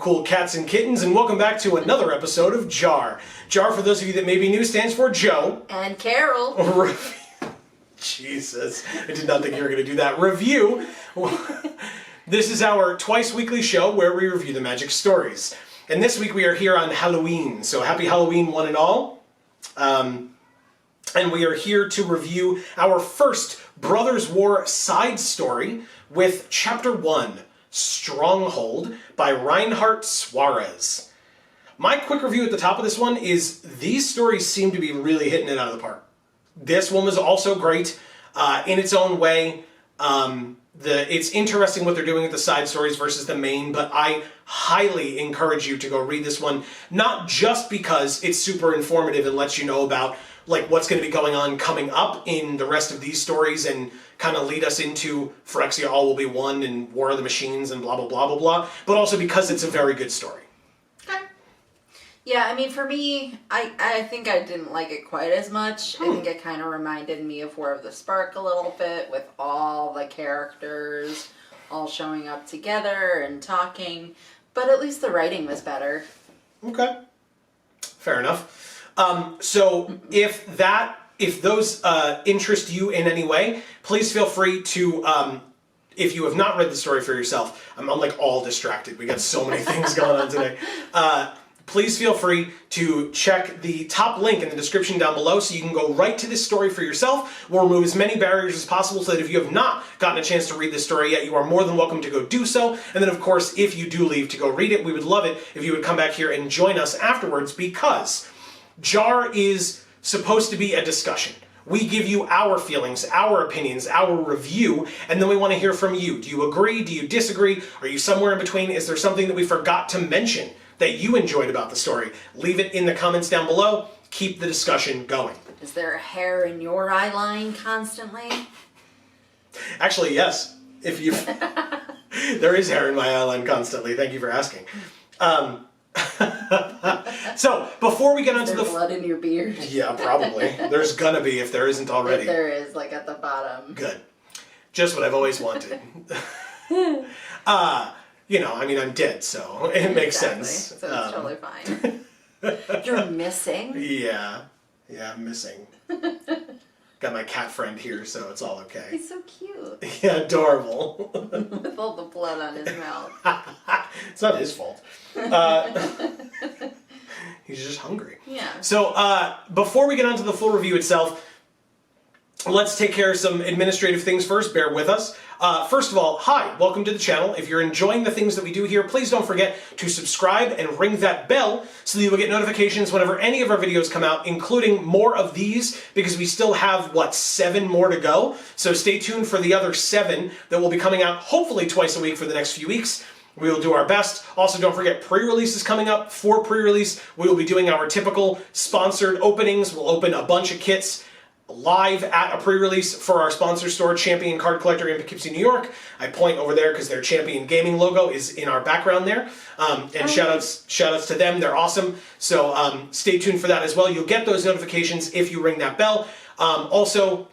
cool cats and kittens, and welcome back to another episode of JaAR. JaAR, for those of you that may be new, stands for Joe. And Carol. Jesus, I did not think you were going to do that. Review. This is our twice weekly show where we review the Magic stories. And this week we are here on Halloween, so happy Halloween one and all. And we are here to review our first Brothers War side story with Chapter 1, Stronghold by Reinhard Suarez. My quick review at the top of this one is these stories seem to be really hitting it out of the park. This one was also great in its own way. It's interesting what they're doing with the side stories versus the main, but I highly encourage you to go read this one, not just because it's super informative and lets you know about like what's going to be going on coming up in the rest of these stories and kind of lead us into Phyrexia All Will Be One and War of the Machines and blah, blah, blah, blah, blah, but also because it's a very good story. Okay. Yeah, I mean, for me, I think I didn't like it quite as much. I think it kind of reminded me of War of the Spark a little bit, with all the characters all showing up together and talking, but at least the writing was better. Okay. Fair enough. So if those interest you in any way, please feel free to, if you have not read the story for yourself, I'm like all distracted. We got so many things going on today. Please feel free to check the top link in the description down below so you can go right to this story for yourself. We'll remove as many barriers as possible so that if you have not gotten a chance to read this story yet, you are more than welcome to go do so. And then, of course, if you do leave to go read it, we would love it if you would come back here and join us afterwards, because JaAR is supposed to be a discussion. We give you our feelings, our opinions, our review, and then we want to hear from you. Do you agree? Do you disagree? Are you somewhere in between? Is there something that we forgot to mention that you enjoyed about the story? Leave it in the comments down below. Keep the discussion going. Is there a hair in your eye line constantly? Actually, yes. If you, there is hair in my eye line constantly. Thank you for asking. So, before we get onto the... blood in your beard? Yeah, probably. There's gonna be if there isn't already. If there is, like at the bottom. Good. Just what I've always wanted. You know, I mean, I'm dead, so it makes sense. So it's totally fine. You're missing? Yeah. Yeah, I'm missing. Got my cat friend here, so it's all okay. He's so cute. Yeah, adorable. With all the blood on his mouth. It's not his fault. He's just hungry. Yeah. So, before we get on to the full review itself, let's take care of some administrative things first. Bear with us. First of all, hi, welcome to the channel. If you're enjoying the things that we do here, please don't forget to subscribe and ring that bell so that you will get notifications whenever any of our videos come out, including more of these, because we still have, 7 more to go. So stay tuned for the other 7 that will be coming out hopefully twice a week for the next few weeks. We will do our best. Also, don't forget, pre-release is coming up. For pre-release, we will be doing our typical sponsored openings. We'll open a bunch of kits live at a pre-release for our sponsor store, Champion Card Collector in Poughkeepsie, New York. I point over there because their Champion Gaming logo is in our background there. And shout outs to them. They're awesome. So stay tuned for that as well. You'll get those notifications if you ring that bell. Also,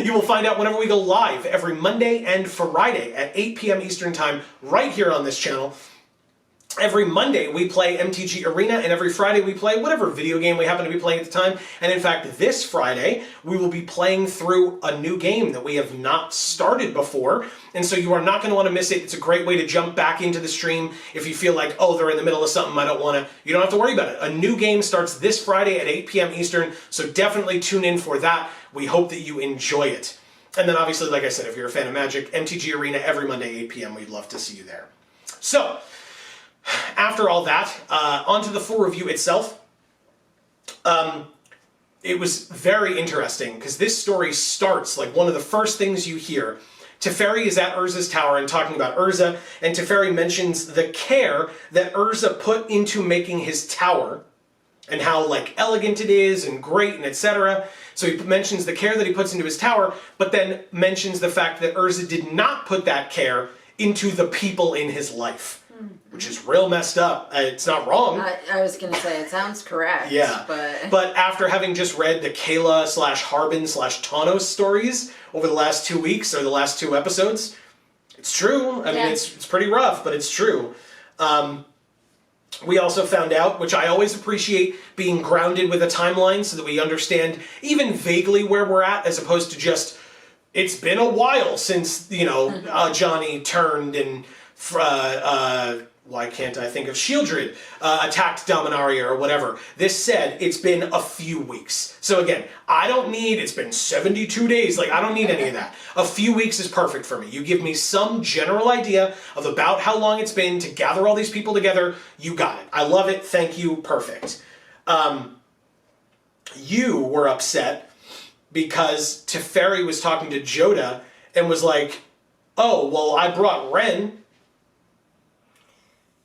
you will find out whenever we go live every Monday and Friday at 8 p.m. Eastern Time right here on this channel. Every Monday we play MTG Arena, and every Friday we play whatever video game we happen to be playing at the time. And in fact, this Friday we will be playing through a new game that we have not started before. And so you are not going to want to miss it. It's a great way to jump back into the stream if you feel like, oh, they're in the middle of something, I don't want to. You don't have to worry about it. A new game starts this Friday at 8 p.m. Eastern, so definitely tune in for that. We hope that you enjoy it. And then obviously, like I said, if you're a fan of Magic, MTG Arena every Monday, 8 p.m. We'd love to see you there. So, after all that, onto the full review itself. It was very interesting because this story starts, like one of the first things you hear. Teferi is at Urza's tower and talking about Urza, and Teferi mentions the care that Urza put into making his tower and how like elegant it is and great and etc. So he mentions the care that he puts into his tower, but then mentions the fact that Urza did not put that care into the people in his life. Which is real messed up. It's not wrong. I was going to say, it sounds correct. Yeah. But after having just read the Kayla / Harbin / Tawnos stories over the last 2 weeks, or the last 2 episodes, it's true. I mean, it's pretty rough, but it's true. We also found out, which I always appreciate, being grounded with a timeline so that we understand even vaguely where we're at, as opposed to just, it's been a while since, Johnny turned and, why can't I think of Shieldred, attacked Dominaria or whatever. This said, it's been a few weeks. So again, I don't need, it's been 72 days, I don't need any of that. A few weeks is perfect for me. You give me some general idea of about how long it's been to gather all these people together, you got it. I love it, thank you, perfect. You were upset because Teferi was talking to Joda and was like, oh, well, I brought Ren.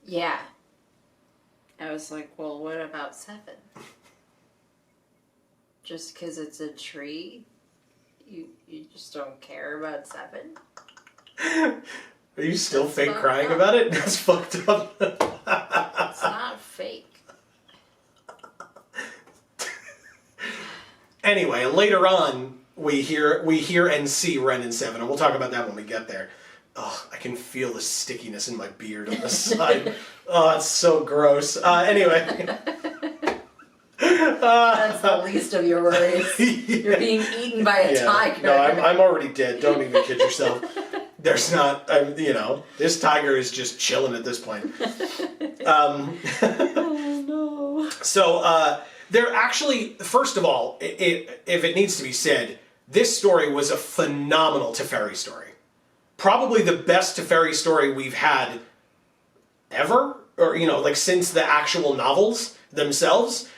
Yeah. I was like, well, what about 7? Just because it's a tree? You just don't care about 7? Are you still fake crying about it? That's fucked up. It's not fake. Anyway, later on, we hear and see Ren and 7, and we'll talk about that when we get there. Oh, I can feel the stickiness in my beard on the side. Oh, it's so gross. Anyway. That's the least of your worries. You're being eaten by a tiger. No, I'm already dead. Don't even kid yourself. There's not, this tiger is just chilling at this point. Oh, no. So, they're actually, first of all, if it needs to be said, this story was a phenomenal Teferi story. Probably the best Teferi story we've had ever, or, since the actual novels themselves.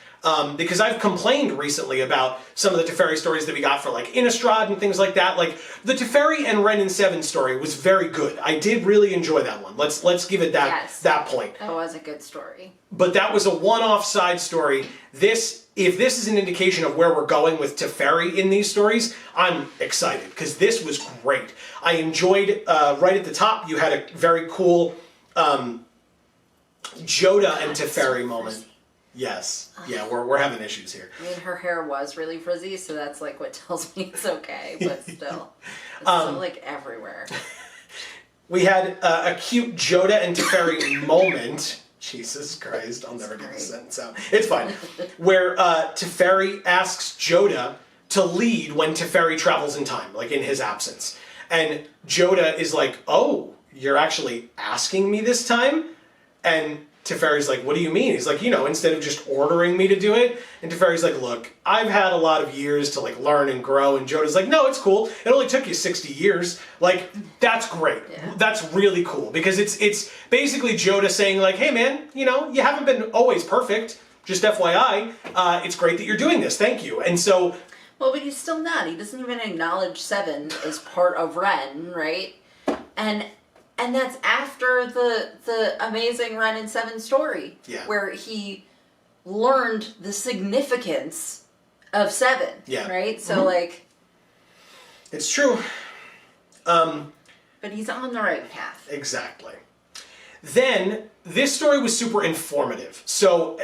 Because I've complained recently about some of the Teferi stories that we got for, Innistrad and things like that. The Teferi and Ren and 7 story was very good. I did really enjoy that one. Let's give it that point. That was a good story. But that was a one-off side story. If this is an indication of where we're going with Teferi in these stories, I'm excited, because this was great. I enjoyed, right at the top, you had a very cool Joda and Teferi moment. Yes. Yeah, we're having issues here. I mean, her hair was really frizzy, so that's what tells me it's okay, but still. It's still everywhere. We had a cute Joda and Teferi moment. Jesus Christ, I'll never get this sentence out. It's fine. Where Teferi asks Joda to lead when Teferi travels in time, in his absence. And Joda is like, oh, you're actually asking me this time? And Teferi's like, what do you mean? He's like, instead of just ordering me to do it. And Teferi's like, look, I've had a lot of years to learn and grow. And Joda's like, no, it's cool. It only took you 60 years. That's great. Yeah. That's really cool. Because it's basically Joda saying hey man, you haven't been always perfect. Just FYI, it's great that you're doing this. Thank you. And so... Well, but he's still not. He doesn't even acknowledge 7 as part of Ren, right? And that's after the amazing Ren and 7 story, where he learned the significance of 7, right? So, It's true. But he's on the right path. Exactly. Then, this story was super informative. So,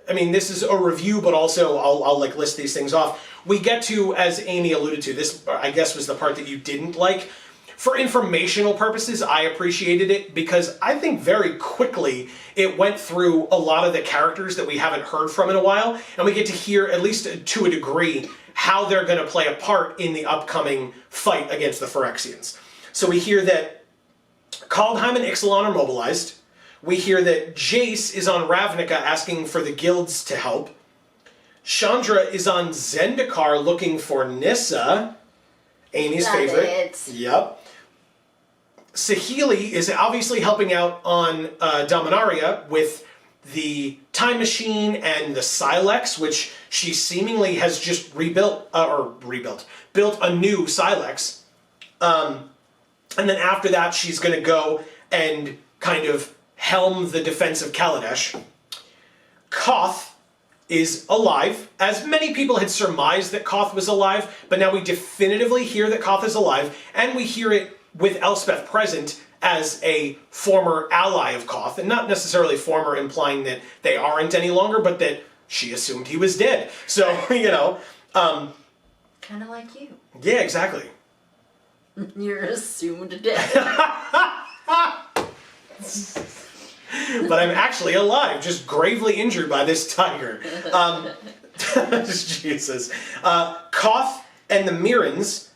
this is a review, but also I'll list these things off. We get to, as Amy alluded to, this, I guess, was the part that you didn't like. For informational purposes, I appreciated it because I think very quickly it went through a lot of the characters that we haven't heard from in a while, and we get to hear, at least to a degree, how they're going to play a part in the upcoming fight against the Phyrexians. So we hear that Kaldheim and Ixalan are mobilized. We hear that Jace is on Ravnica asking for the guilds to help. Chandra is on Zendikar looking for Nissa, Amy's favorite. Yep. Saheeli is obviously helping out on Dominaria with the Time Machine and the Sylex, which she seemingly has just built a new Sylex. And then after that, she's going to go and kind of helm the defense of Kaladesh. Koth is alive, as many people had surmised that Koth was alive, but now we definitively hear that Koth is alive, and we hear it with Elspeth present as a former ally of Koth, and not necessarily former implying that they aren't any longer, but that she assumed he was dead. So, kind of like you. Yeah, exactly. You're assumed dead. but I'm actually alive, just gravely injured by this tiger. Jesus. Koth and the Mirrans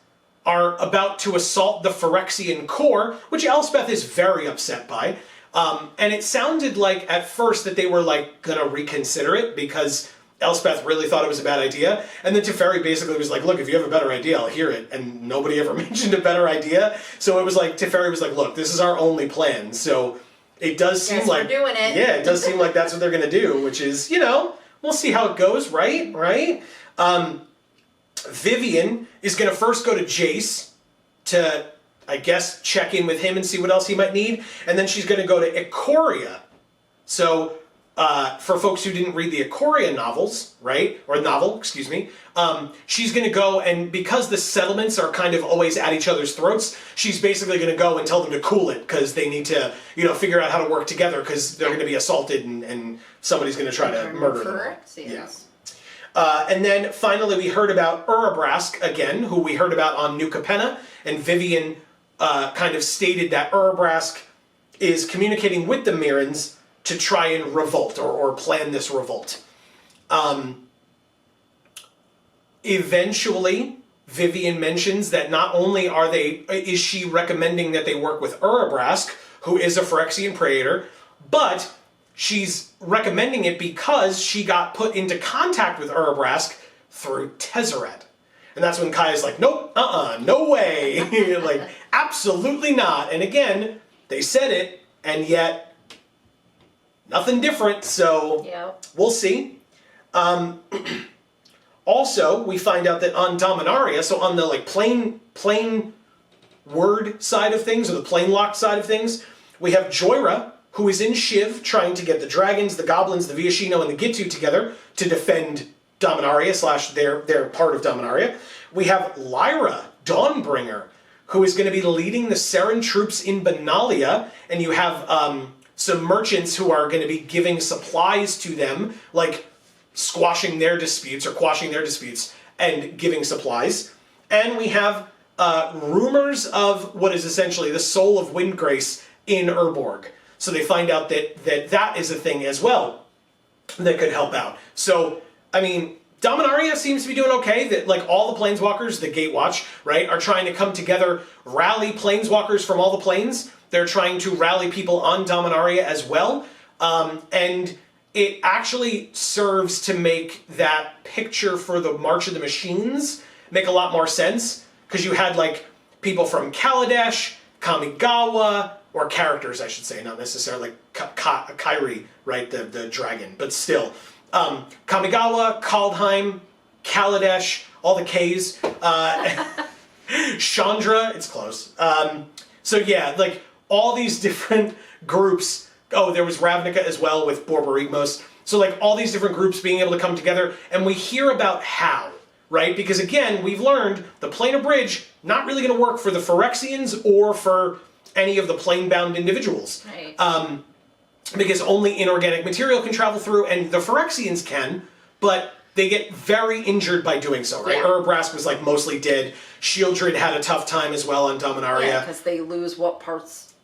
are about to assault the Phyrexian core, which Elspeth is very upset by. And it sounded like at first that they were like gonna reconsider it because Elspeth really thought it was a bad idea. And then Teferi basically was like, look, if you have a better idea, I'll hear it. And nobody ever mentioned a better idea. So it was like, Teferi was like, look, this is our only plan. So it does seem like, we're doing it. Yeah, it does seem like that's what they're gonna do, which is, you know, we'll see how it goes, right? Right? Vivian is gonna first go to Jace to, I guess, check in with him and see what else he might need. And then she's gonna go to Ikoria. So, for folks who didn't read the Ikoria novels, right? Or novel, excuse me. She's going to go, and because the settlements are kind of always at each other's throats, she's basically going to go and tell them to cool it, because they need to, you know, figure out how to work together, because they're going to be assaulted, and somebody's going to try to murder them. Yes. And then finally we heard about Urabrask again, who we heard about on New Capenna, and Vivian kind of stated that Urabrask is communicating with the Mirrans to try and revolt, or plan this revolt. Eventually, Vivian mentions that not only is she recommending that they work with Urabrask, who is a Phyrexian Praetor, but she's recommending it because she got put into contact with Urabrask through Tezzeret. And that's when Kaya's like, nope, no way. Like, absolutely not. And again, they said it, and yet nothing different, so we'll see. Also, we find out that on Dominaria, so on the like plain word side of things, or the plain locked side of things, we have Joyra, who is in Shiv trying to get the dragons, the goblins, the Viashino, and the Gitu together to defend Dominaria / their part of Dominaria. We have Lyra, Dawnbringer, who is going to be leading the Seren troops in Benalia, and you have some merchants who are going to be giving supplies to them, like squashing their disputes or quashing their disputes and giving supplies. And we have rumors of what is essentially the soul of Windgrace in Urborg. So they find out that is a thing as well that could help out. So, I mean, Dominaria seems to be doing okay, that like all the Planeswalkers, the Gatewatch, right, are trying to come together, rally Planeswalkers from all the planes. They're trying to rally people on Dominaria as well. And it actually serves to make that picture for the March of the Machines make a lot more sense. Because you had like people from Kaladesh, Kamigawa, or characters, I should say, not necessarily Kairi, right, the dragon, but still. Kamigawa, Kaldheim, Kaladesh, all the Ks. Chandra, it's close. So yeah, like all these different groups. Oh, there was Ravnica as well with Borborygmos. So like all these different groups being able to come together, and we hear about how, right? Because again, we've learned the Planar Bridge not really going to work for the Phyrexians or for any of the plane-bound individuals. Right. Because only inorganic material can travel through, and the Phyrexians can, but they get very injured by doing so, right? Yeah. Urabrask was like mostly dead. Shieldred had a tough time as well on Dominaria. Yeah, because they lose what parts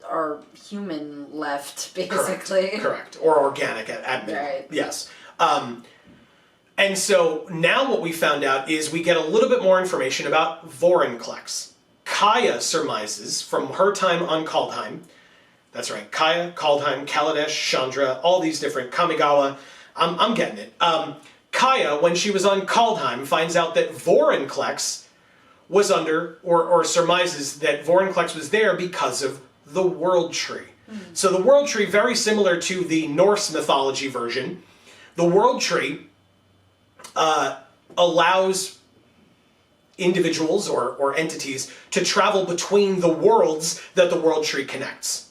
are human left, basically. Correct. Or organic at minimum. Right. Yes. And so now what we found out is we get a little bit more information about Vorinclex. Kaya surmises from her time on Kaldheim. That's right. Kaya, Kaldheim, Kaladesh, Chandra, all these different Kamigawa. I'm getting it. Kaya, when she was on Kaldheim, finds out that Vorinclex was under, or surmises that Vorinclex was there because of the World Tree. Mm. So the World Tree, very similar to the Norse mythology version, the World Tree allows individuals or entities to travel between the worlds that the World Tree connects.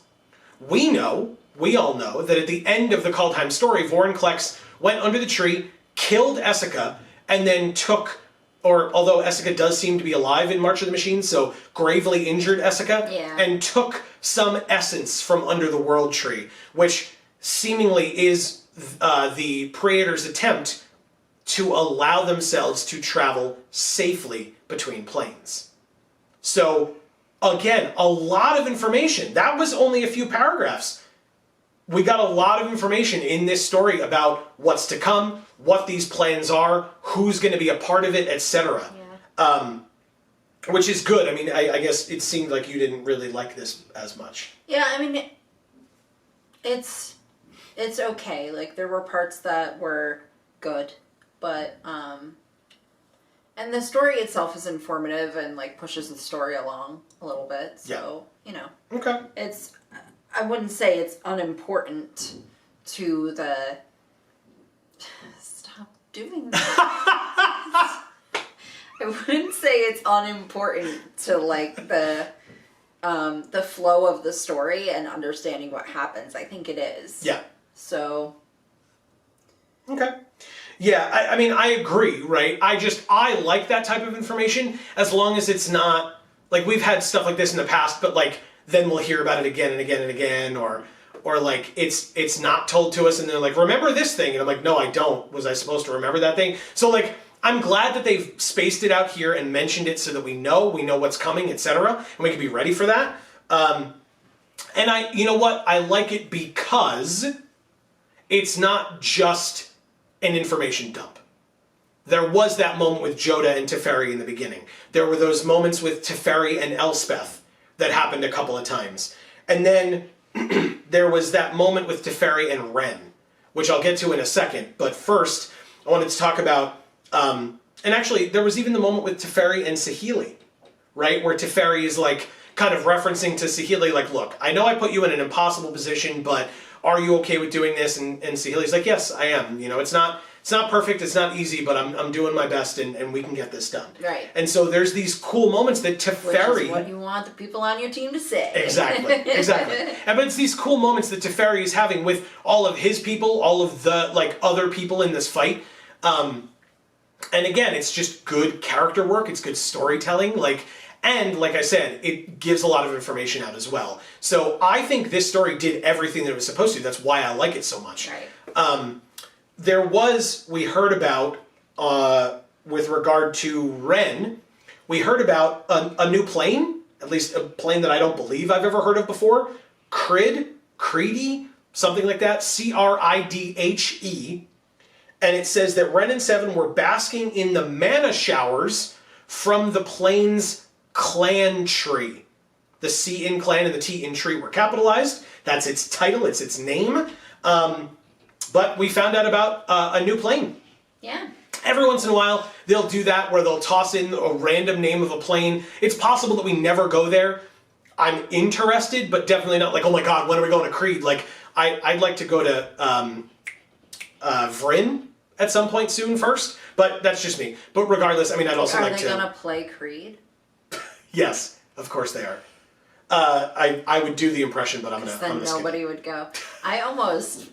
We all know, that at the end of the Kaldheim story, Vorinclex went under the tree, killed Essica, and then took, or although Essica does seem to be alive in March of the Machines, so gravely injured Essica, and took some essence from under the World Tree, which seemingly is the Praetor's attempt to allow themselves to travel safely between planes. So, again, a lot of information. That was only a few paragraphs. we got a lot of information in this story about what's to come, what these plans are, who's going to be a part of it, etc. Yeah. Which is good. I mean, I guess it seemed like you didn't really like this as much. Yeah, I mean, it's okay. Like, there were parts that were good, but and the story itself is informative and like pushes the story along a little bit. So you know, Okay. I wouldn't say it's unimportant to the. Stop doing that. I wouldn't say it's unimportant to like the flow of the story and understanding what happens. I think it is. Yeah. So. Okay. Yeah, I mean, I agree, right? I like that type of information as long as it's not, like, we've had stuff like this in the past, but, like, then we'll hear about it again and again and again, or like, it's not told to us, and they're like, remember this thing? And I'm like, no, I don't. Was I supposed to remember that thing? So, like, I'm glad that they've spaced it out here and mentioned it so that we know what's coming, etc., and we can be ready for that. And you know what? I like it because it's not just an information dump. There was that moment with Joda and Teferi in the beginning. There were those moments with Teferi and Elspeth that happened a couple of times. And then there was that moment with Teferi and Ren, which I'll get to in a second. But first, I wanted to talk about, and actually, there was even the moment with Teferi and Saheeli, right? Where Teferi is like, kind of referencing to Saheeli, like, look, I know I put you in an impossible position, but are you okay with doing this? And Saheeli's like, yes, I am. You know, it's not perfect, it's not easy, but I'm doing my best, and we can get this done. Right. And so there's these cool moments that Teferi... Which is what you want the people on your team to say. Exactly. But it's these cool moments that Teferi is having with all of his people, all of the, like, other people in this fight. And again, it's just good character work, it's good storytelling, like... And, like I said, it gives a lot of information out as well. So I think this story did everything that it was supposed to. That's why I like it so much. Right. We heard about, with regard to Ren, we heard about a new plane, at least a plane that I don't believe I've ever heard of before. Creedy, something like that, Cridhe. And it says that Ren and Seven were basking in the mana showers from the plane's clan tree. The C in clan and the T in tree were capitalized. That's its title, it's its name. But we found out about a new plane. Yeah. Every once in a while, they'll do that where they'll toss in a random name of a plane. It's possible that we never go there. I'm interested, but definitely not like, oh my god, when are we going to Creed? Like, I'd like to go to Vryn at some point soon first, but that's just me. But regardless, I mean, I'd also like to... Are they going to play Creed? Yes, of course they are. I would do the impression, but I'm gonna. Then nobody would go. I almost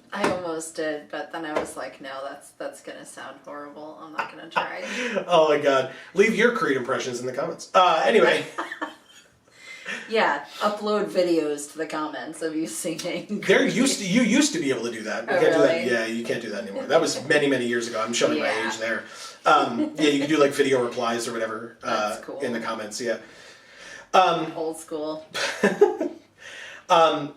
did, but then I was like, no, that's gonna sound horrible. I'm not gonna try. Oh my god! Leave your Creed impressions in the comments. Anyway. Yeah, upload videos to the comments of you singing. You used to be able to do that. You can't do that. Yeah, you can't do that anymore. That was many years ago. I'm showing my age there. Yeah, you can do like video replies or whatever cool. in the comments. Yeah. Old school. But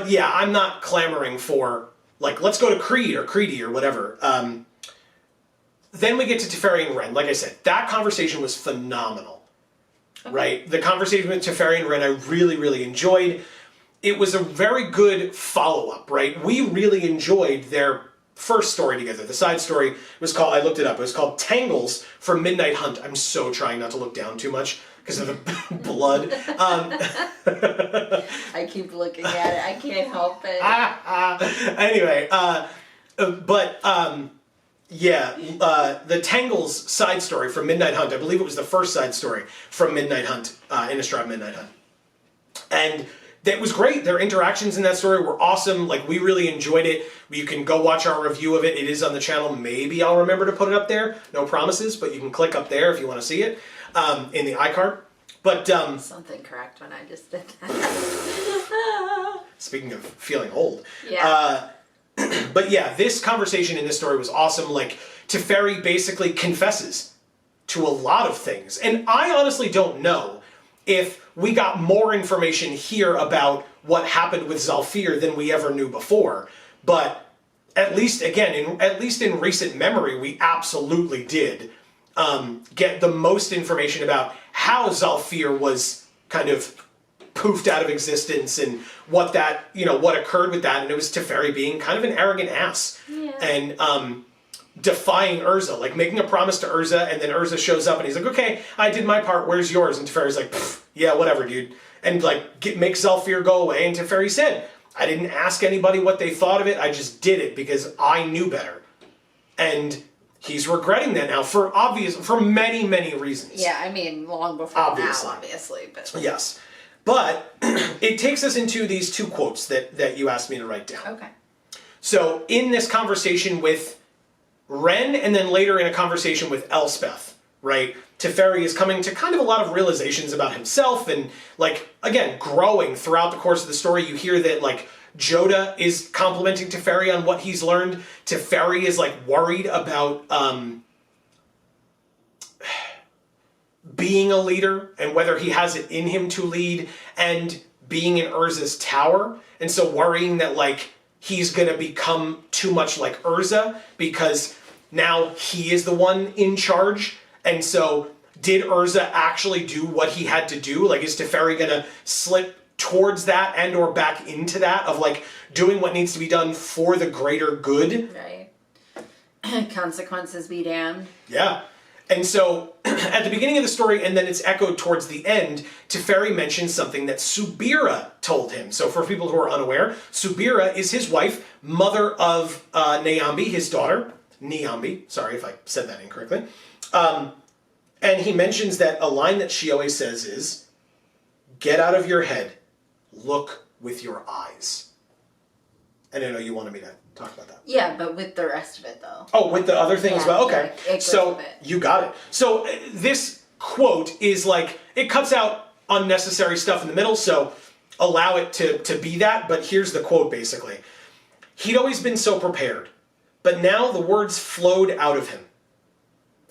yeah, I'm not clamoring for like let's go to Creed or Creedy or whatever. Then we get to Teferi and Ren. Like I said, that conversation was phenomenal. Okay. Right? The conversation with Teferi and Ren I really enjoyed. It was a very good follow-up, right? We really enjoyed their first story together. The side story was called, I looked it up, it was called Tangles for Midnight Hunt. I'm so trying not to look down too much because of the blood. I keep looking at it. I can't help it. Anyway, the Tangles side story from Midnight Hunt, I believe it was the first side story from Midnight Hunt, Innistrad Midnight Hunt. And that was great. Their interactions in that story were awesome. Like, we really enjoyed it. You can go watch our review of it. It is on the channel. Maybe I'll remember to put it up there. No promises, but you can click up there if you want to see it in the iCard. But something cracked when I just did that. Speaking of feeling old. Yeah. But yeah, this conversation in this story was awesome. Like, Teferi basically confesses to a lot of things. And I honestly don't know if we got more information here about what happened with Zalfir than we ever knew before. But at least, again, at least in recent memory, we absolutely did get the most information about how Zalfir was kind of poofed out of existence and what that, what occurred with that. And it was Teferi being kind of an arrogant ass. Yeah. And defying Urza, like making a promise to Urza, and then Urza shows up and he's like, okay, I did my part, where's yours? And Teferi's like, yeah, whatever, dude. And like makes Zalfir go away. And Teferi said, I didn't ask anybody what they thought of it, I just did it because I knew better. And he's regretting that now for many, many reasons. Yeah, I mean, long before Obviously. now, obviously. But Yes. But it takes us into these two quotes that you asked me to write down. Okay. So in this conversation with Ren, and then later in a conversation with Elspeth, right? Teferi is coming to kind of a lot of realizations about himself and, like, again, growing throughout the course of the story. You hear that, like, Joda is complimenting Teferi on what he's learned. Teferi is, like, worried about being a leader and whether he has it in him to lead, and being in Urza's tower. And so worrying that, like, he's going to become too much like Urza because now he is the one in charge. And so did Urza actually do what he had to do? Like, is Teferi going to slip towards that and or back into that of, like, doing what needs to be done for the greater good? Right. Consequences be damned. Yeah. And so at the beginning of the story, and then it's echoed towards the end, Teferi mentions something that Subira told him. So for people who are unaware, Subira is his wife, mother of Nyambi, his daughter. Nyambi, sorry if I said that incorrectly. And he mentions that a line that she always says is, get out of your head, look with your eyes. And I know you wanted me to talk about that. Yeah, but with the rest of it, though. Oh, with the other thing as well? Okay. Yeah, it goes so, with it. you got it. So, this quote is like, it cuts out unnecessary stuff in the middle, so allow it to be that, but here's the quote, basically. He'd always been so prepared, but now the words flowed out of him.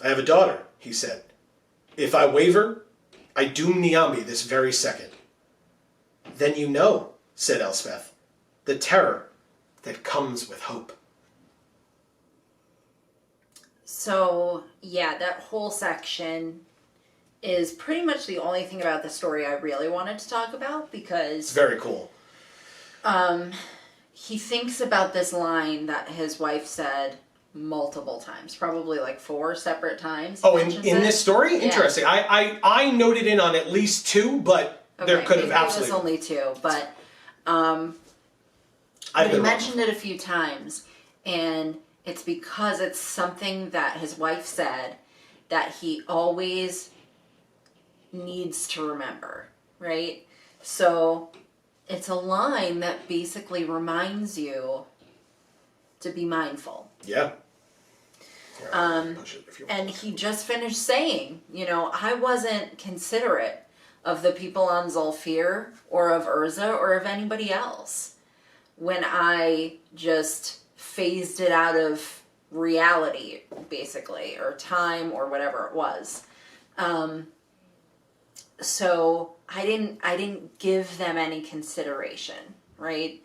I have a daughter, he said. If I waver, I doom Nyambi this very second. Then you know, said Elspeth, the terror that comes with hope. So, yeah, that whole section is pretty much the only thing about the story I really wanted to talk about, because It's very cool. he thinks about this line that his wife said multiple times, probably like 4 separate times. Oh, in this story? Yeah. Interesting. I noted in on at least 2, but there could have absolutely... It was only 2, but... I've But he been wrong. mentioned it a few times, and it's because it's something that his wife said that he always needs to remember, right? So it's a line that basically reminds you to be mindful. Yeah. Push it if you want. And he just finished saying, I wasn't considerate of the people on Zalfir or of Urza or of anybody else when I just phased it out of reality, basically, or time, or whatever it was. So I didn't give them any consideration, right?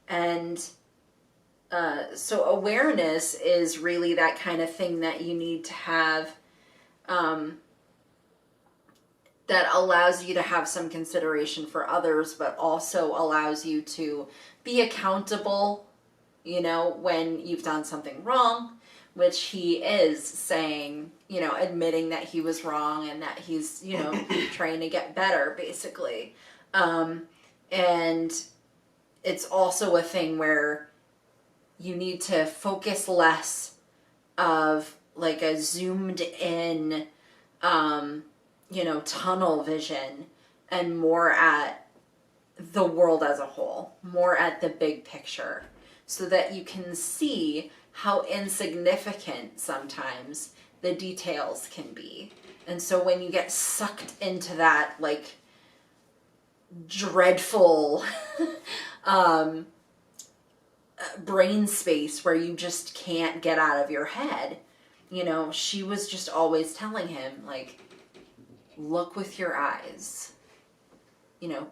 And so awareness is really that kind of thing that you need to have, that allows you to have some consideration for others, but also allows you to be accountable, when you've done something wrong, which he is saying, admitting that he was wrong and that he's, trying to get better, basically. And it's also a thing where you need to focus less of like a zoomed in, tunnel vision, and more at the world as a whole, more at the big picture, so that you can see how insignificant sometimes the details can be. And so when you get sucked into that, like, dreadful brain space where you just can't get out of your head, she was just always telling him, like, look with your eyes, you know,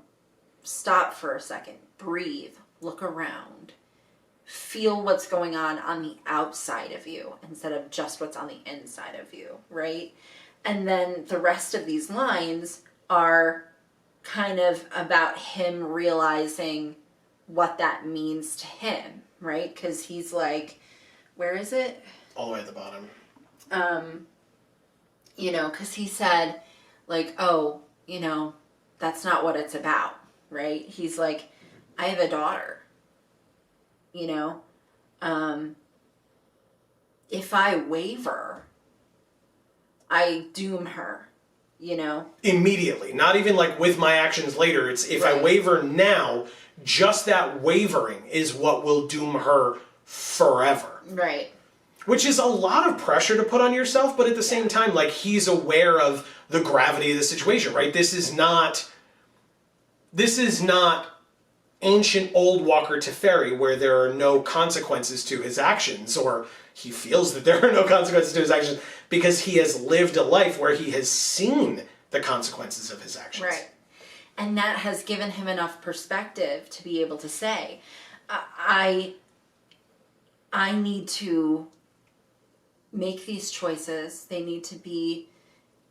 stop for a second, breathe, look around, feel what's going on the outside of you instead of just what's on the inside of you, right? And then the rest of these lines are kind of about him realizing what that means to him, right? Because he's like, where is it? All the way at the bottom. You know, because he said, like, oh, you know, that's not what it's about, right? He's like, I have a daughter, you know? If I waver, I doom her, you know? Immediately. Not even like with my actions later. It's if I waver now, just that wavering is what will doom her forever. Right. Which is a lot of pressure to put on yourself, but at the same time, like, he's aware of the gravity of the situation, right? This is not ancient old Walker Teferi where there are no consequences to his actions, or he feels that there are no consequences to his actions, because he has lived a life where he has seen the consequences of his actions. Right. And that has given him enough perspective to be able to say, I need to make these choices. They need to be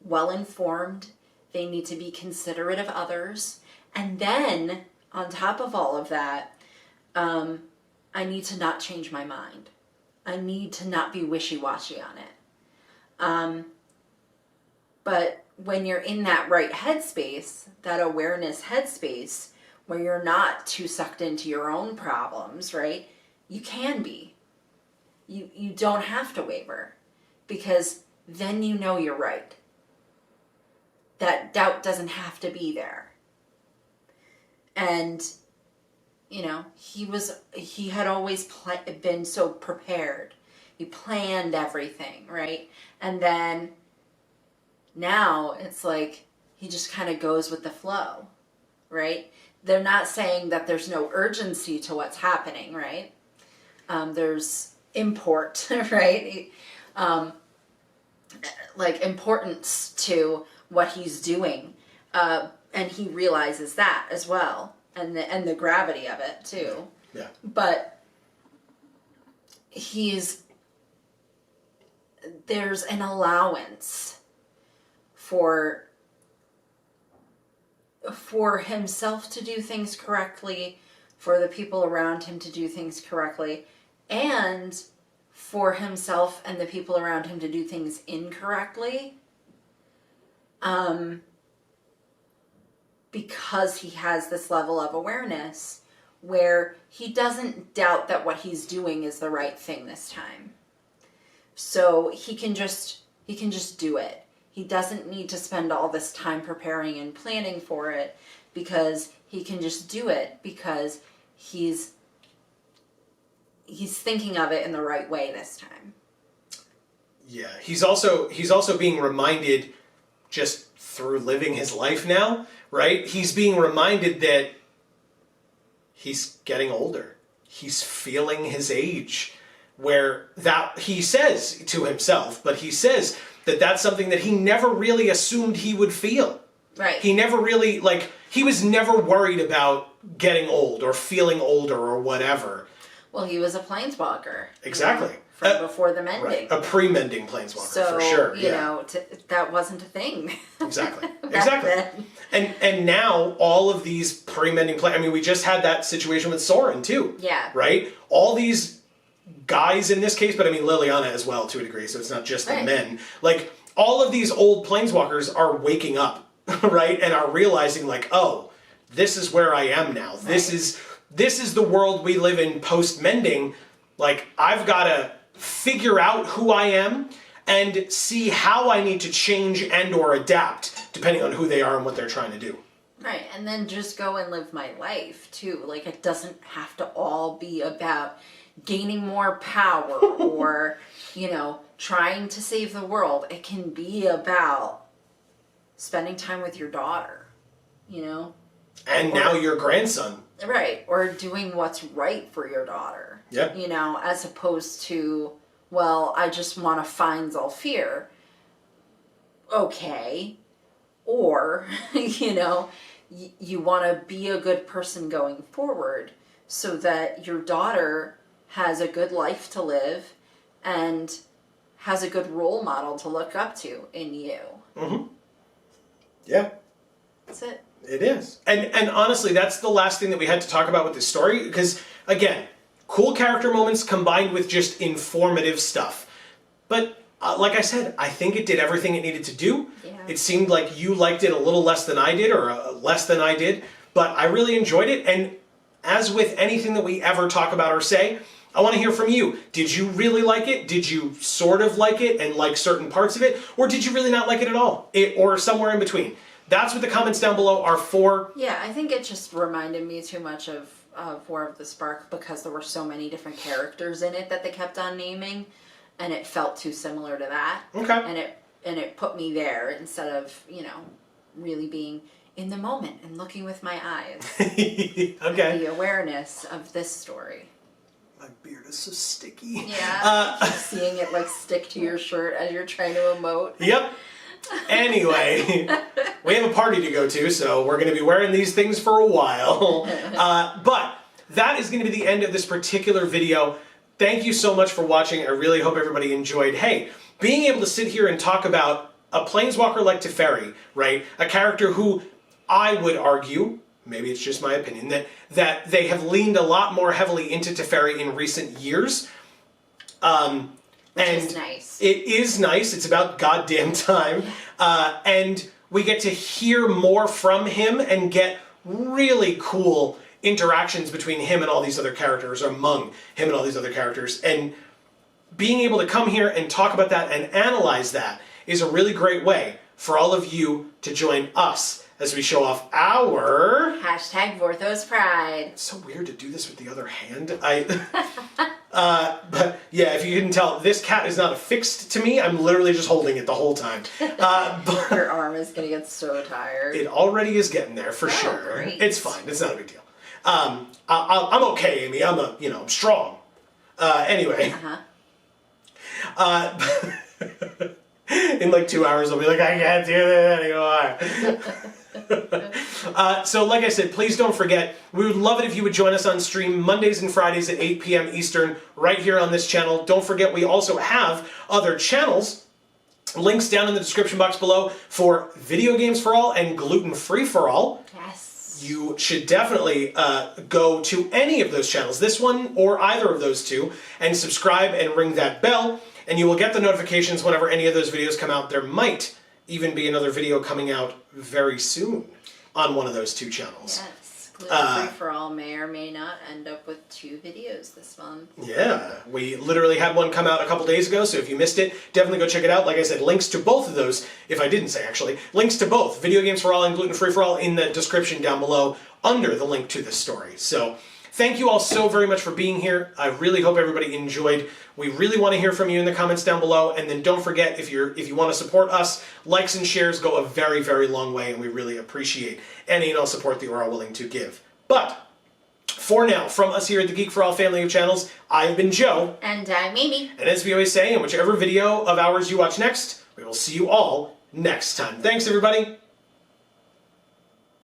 well informed. They need to be considerate of others. And then, on top of all of that, I need to not change my mind. I need to not be wishy-washy on it. But when you're in that right headspace, that awareness headspace, where you're not too sucked into your own problems, right? You can be. You don't have to waver, because then you know you're right. That doubt doesn't have to be there. And, you know, he had always been so prepared. He planned everything, right? And then now it's like he just kind of goes with the flow, right? They're not saying that there's no urgency to what's happening, right? There's import, right? Like importance to what he's doing, and he realizes that as well, and the gravity of it too. Yeah. But there's an allowance for himself to do things correctly, for the people around him to do things correctly, and for himself and the people around him to do things incorrectly, because he has this level of awareness where he doesn't doubt that what he's doing is the right thing this time. So he can just do it. He doesn't need to spend all this time preparing and planning for it, because he can just do it because he's thinking of it in the right way this time. Yeah, he's also being reminded, just through living his life now, right? He's being reminded that he's getting older. He's feeling his age, where that he says to himself, but he says that that's something that he never really assumed he would feel. Right. He never really, like, he was never worried about getting old or feeling older or whatever. Well, he was a planeswalker. Exactly. You know, from before the mending. Right. A pre-mending planeswalker, so, for sure. You know, that wasn't a thing. Exactly. Exactly. And now all of these pre-mending I mean, we just had that situation with Sorin too. Yeah. Right? All these guys in this case, but I mean Liliana as well to a degree, so it's not just the men. Like, all of these old planeswalkers are waking up, right? And are realizing, like, oh, this is where I am now. This is the world we live in post-mending. Like, I've got to figure out who I am and see how I need to change and or adapt depending on who they are and what they're trying to do. Right, and then just go and live my life too. Like, it doesn't have to all be about gaining more power or, you know, trying to save the world. It can be about spending time with your daughter, you know? And now your grandson. Right, or doing what's right for your daughter. Yeah. You know, as opposed to, well, I just want to find Zolfir. Okay. Or, you know, you want to be a good person going forward so that your daughter has a good life to live and has a good role model to look up to in you. Mm-hmm. Yeah. That's it. It is. And honestly, that's the last thing that we had to talk about with this story, because, again, cool character moments combined with just informative stuff. But, like I said, I think it did everything it needed to do. Yeah. It seemed like you liked it a little less than I did, or less than I did, but I really enjoyed it. And as with anything that we ever talk about or say, I want to hear from you. Did you really like it? Did you sort of like it and like certain parts of it? Or did you really not like it at all? Or somewhere in between? That's what the comments down below are for. Yeah, I think it just reminded me too much of War of the Spark because there were so many different characters in it that they kept on naming, and it felt too similar to that. Okay. And it put me there instead of, really being in the moment and looking with my eyes. Okay. The awareness of this story. My beard is so sticky. Yeah. Keep seeing it like stick to your shirt as you're trying to emote. Yep. Anyway, we have a party to go to, so we're going to be wearing these things for a while. But that is going to be the end of this particular video. Thank you so much for watching. I really hope everybody enjoyed. Hey, being able to sit here and talk about a planeswalker like Teferi, right? A character who I would argue, maybe it's just my opinion, that they have leaned a lot more heavily into Teferi in recent years. Which is nice. It is nice. It's about goddamn time. And we get to hear more from him and get really cool interactions between him and all these other characters, or among him and all these other characters. And being able to come here and talk about that and analyze that is a really great way for all of you to join us as we show off our... Hashtag Vorthos Pride. It's so weird to do this with the other hand. But yeah, if you couldn't tell, this cat is not affixed to me. I'm literally just holding it the whole time. But your arm is going to get so tired. It already is getting there for sure. Great. It's fine. It's not a big deal. I'm okay, Amy. I'm strong. Anyway. In like 2 hours, I'll be like, I can't do that anymore. So like I said, please don't forget, we would love it if you would join us on stream Mondays and Fridays at 8 p.m. Eastern, right here on this channel. Don't forget, we also have other channels. Links down in the description box below for Video Games for All and Gluten Free for All. Yes. You should definitely go to any of those channels, this one or either of those two, and subscribe and ring that bell, and you will get the notifications whenever any of those videos come out. There might even be another video coming out very soon on one of those two channels. Yes. Gluten Free for All may or may not end up with 2 videos this month. Yeah, we literally had one come out a couple days ago, so if you missed it, definitely go check it out. Like I said, links to both of those, if I didn't say actually, links to both Video Games for All and Gluten Free for All in the description down below under the link to this story. So thank you all so very much for being here. I really hope everybody enjoyed. We really want to hear from you in the comments down below, and then don't forget, if you want to support us, likes and shares go a very, very long way, and we really appreciate any and all support that you are willing to give. But for now, from us here at the Geek for All family of channels, I've been Joe. And I'm Amy. And as we always say, in whichever video of ours you watch next, we will see you all next time. Thanks, everybody.